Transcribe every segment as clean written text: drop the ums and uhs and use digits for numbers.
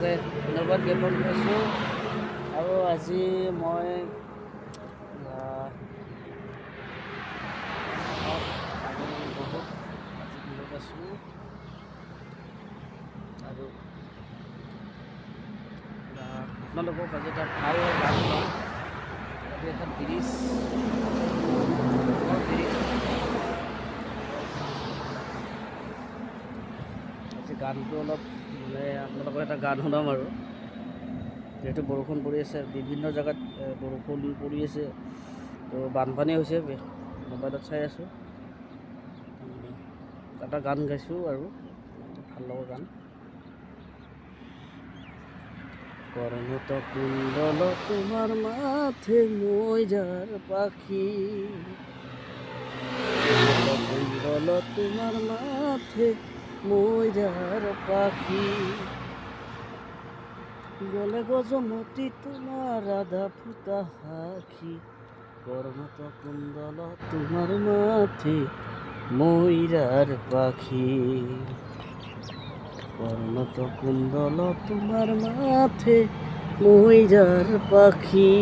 ধন্যবাদ জ্ঞাপন কৰিছোঁ আৰু আজি মই বহুত আজি দূৰত আছোঁ আৰু আপোনালোকক আজি এটা ভাল গান গাম। আজি এখন ব্ৰিজ আজি গানটো অলপ মানে আপোনালোকৰ এটা গান শুনাম আৰু যিহেতু বৰষুণ পৰি আছে, বিভিন্ন জেগাত বৰষুণ পৰি আছে, তো বানপানী হৈছে, মোবাইলত চাই আছোঁ। এটা গান গাইছোঁ আৰু ভাল লগা গান। কর্ণত কুণ্ডল তোমার মাথে ময়ূর পাখি, কুণ্ডল তোমার মাথে ময়ূর পাখি, গলে গজমতি তোমার রাধা ফুটা হাখি, কর্ণত কুণ্ডল তোমার মাথে ময়ূর পাখি, কর্ণত কুণ্ডল তোমার মাথে ময়ূর পাখি,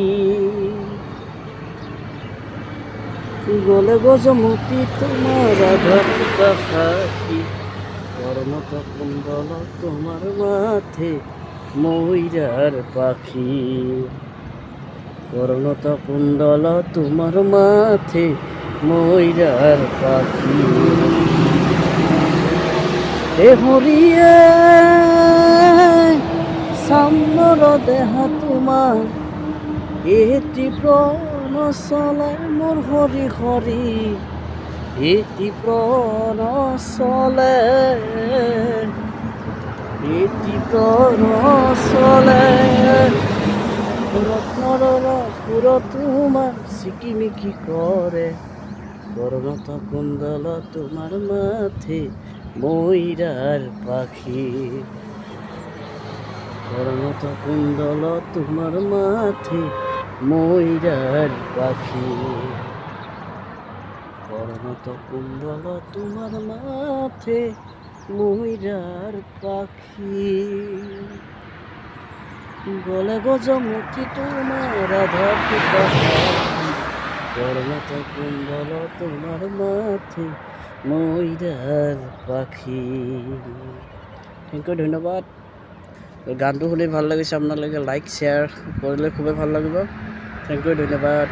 গলে গজমতি তোমার রাধা ফুটা হাখি, কর্ণত কুণ্ডল তোমার মাথে ময়ূর পাখি, কর্ণত কুণ্ডল তোমার মাথে ময়ূর পাখি। এ হরিয়ে সাম্যর দেহা তোমার, এটি প্রাণ চলায় মোর হরি হরি, এটি প্রাণ চলে, এটি প্রাণ চলে, রত্নর পুর তোমার সিকিমিকি করে, কর্ণত কুণ্ডল তোমার মাথে ময়ূর পাখি, কর্ণত কুণ্ডল তোমার মাথে ময়ূর পাখি, কর্ণত কুণ্ডল তোমার মাথে ময়ূর পাখি, গলে গজমতি তোমার রাধা ফুটা হাখি, কর্ণত কুণ্ডল তোমার মাথে ময়ূর পাখি। থ্যাংক ইউ, ধন্যবাদ। গানটো শুনি ভাল লাগিছে, আপোনালোকে লাইক শ্বেয়াৰ কৰিলে খুবেই ভাল লাগিব। থ্যাংক ইউ, ধন্যবাদ।